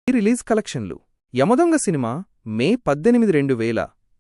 Release కలెక్షన్లు. Yamadonga cinema మే 18,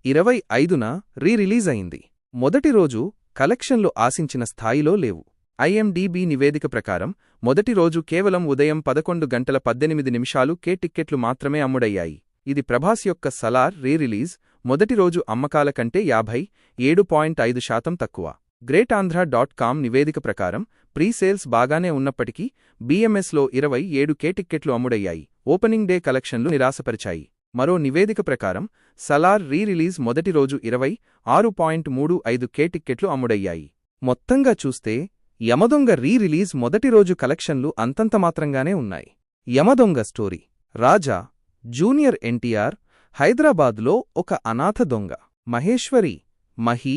2025న release అయింది. మొదటి రోజు కలెక్షన్లు ఆశించిన స్థాయిలో లేవు. IMDb నివేదిక ప్రకారం మొదటి రోజు కేవలం ఉదయం 11:18 టిక్కెట్లు మాత్రమే అమ్ముడయ్యాయి. ఇది ప్రభాస్ యొక్క సలార్ రిలీజ్ మొదటి రోజు అమ్మకాల కంటే 57.5% తక్కువ. GreatAndhra.com నివేదిక ప్రకారం ప్రీ-సేల్స్ బాగానే ఉన్నప్పటికీ BMSలో 27K టిక్కెట్లు అమ్ముడయ్యాయి. ఓపెనింగ్ డే కలెక్షన్లు నిరాశపరిచాయి. మరో నివేదిక ప్రకారం సలార్ రిలీజ్ మొదటి రోజు 26.35K టిక్కెట్లు అమ్ముడయ్యాయి. మొత్తంగా చూస్తే యమదొంగ రిలీజ్ మొదటి రోజు కలెక్షన్లు అంతంతమాత్రంగానే ఉన్నాయి. యమదొంగ స్టోరీ: రాజా జూనియర్ ఎన్టీఆర్ హైదరాబాద్లో ఒక అనాథ దొంగ. మహేశ్వరి మహీ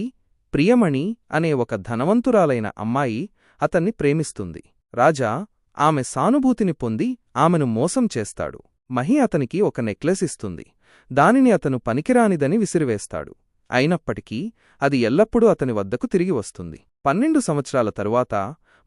ప్రియమణి అనే ఒక ధనవంతురాలైన అమ్మాయి అతన్ని ప్రేమిస్తుంది. రాజా ఆమె సానుభూతిని పొంది ఆమెను మోసం చేస్తాడు. మహీ అతనికి ఒక నెక్లెస్ ఇస్తుంది. దానిని అతను పనికిరానిదని విసిరివేస్తాడు. అయినప్పటికీ అది ఎల్లప్పుడూ అతని వద్దకు తిరిగి వస్తుంది. 12 సంవత్సరాల తరువాత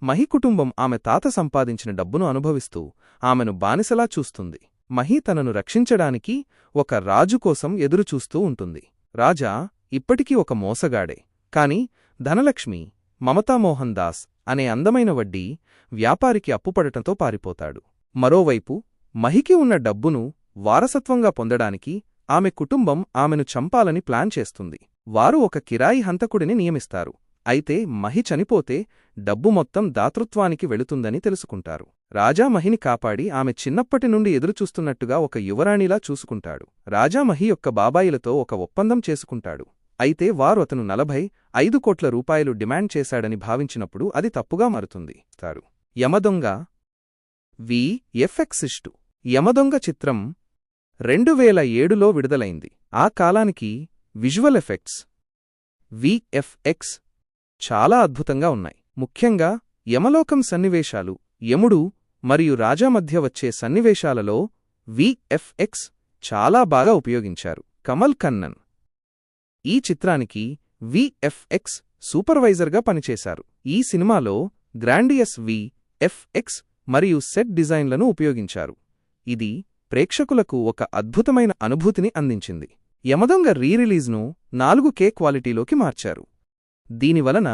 మహీ కుటుంబం ఆమె తాత సంపాదించిన డబ్బును అనుభవిస్తూ ఆమెను బానిసలా చూస్తుంది. మహీ తనను రక్షించడానికి ఒక రాజు కోసం ఎదురుచూస్తూ ఉంటుంది. రాజా ఇప్పటికీ ఒక మోసగాడే. కాని ధనలక్ష్మి మమతామోహన్ దాస్ అనే అందమైన వడ్డీ వ్యాపారికి అప్పుపడటంతో పారిపోతాడు. మరోవైపు మహికి ఉన్న డబ్బును వారసత్వంగా పొందడానికి ఆమె కుటుంబం ఆమెను చంపాలని ప్లాన్ చేస్తుంది. వారు ఒక కిరాయి హంతకుడిని నియమిస్తారు. అయితే మహి చనిపోతే డబ్బు మొత్తం దాతృత్వానికి వెళుతుందని తెలుసుకుంటారు. రాజా మహిని కాపాడి ఆమె చిన్నప్పటి నుండి ఎదురుచూస్తున్నట్టుగా ఒక యువరాణిలా చూసుకుంటాడు. రాజా మహి యొక్క బాబాయిలతో ఒక ఒప్పందం చేసుకుంటాడు. అయితే వారు అతను 45 కోట్ల రూపాయలు డిమాండ్ చేశాడని భావించినప్పుడు అది తప్పుగా మారుతుంది. యమదొంగ VFX. యమదొంగ చిత్రం 2007లో విడుదలైంది. ఆ కాలానికి విజువల్ ఎఫెక్ట్స్ VFX చాలా అద్భుతంగా ఉన్నాయి. ముఖ్యంగా యమలోకం సన్నివేశాలు, యముడు మరియు రాజా మధ్య వచ్చే సన్నివేశాలలో VFX చాలా బాగా ఉపయోగించారు. కమల్ కన్నన్ ఈ చిత్రానికి VFX సూపర్వైజర్గా పనిచేశారు. ఈ సినిమాలో గ్రాండియస్ VFX మరియు సెట్ డిజైన్లను ఉపయోగించారు. ఇది ప్రేక్షకులకు ఒక అద్భుతమైన అనుభూతిని అందించింది. యమదొంగ రిలీజ్ను 4K క్వాలిటీలోకి మార్చారు. దీనివలన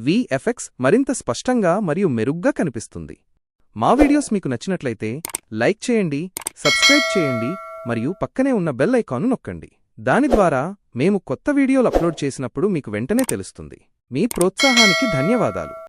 VFX మరింత స్పష్టంగా మరియు మెరుగ్గా కనిపిస్తుంది. మా వీడియోస్ మీకు నచ్చినట్లయితే లైక్ చేయండి, సబ్స్క్రైబ్ చేయండి మరియు పక్కనే ఉన్న బెల్ ఐకాన్ను నొక్కండి. దాని ద్వారా మేము కొత్త వీడియోలు అప్లోడ్ చేసినప్పుడు మీకు వెంటనే తెలుస్తుంది. మీ ప్రోత్సాహానికి ధన్యవాదాలు.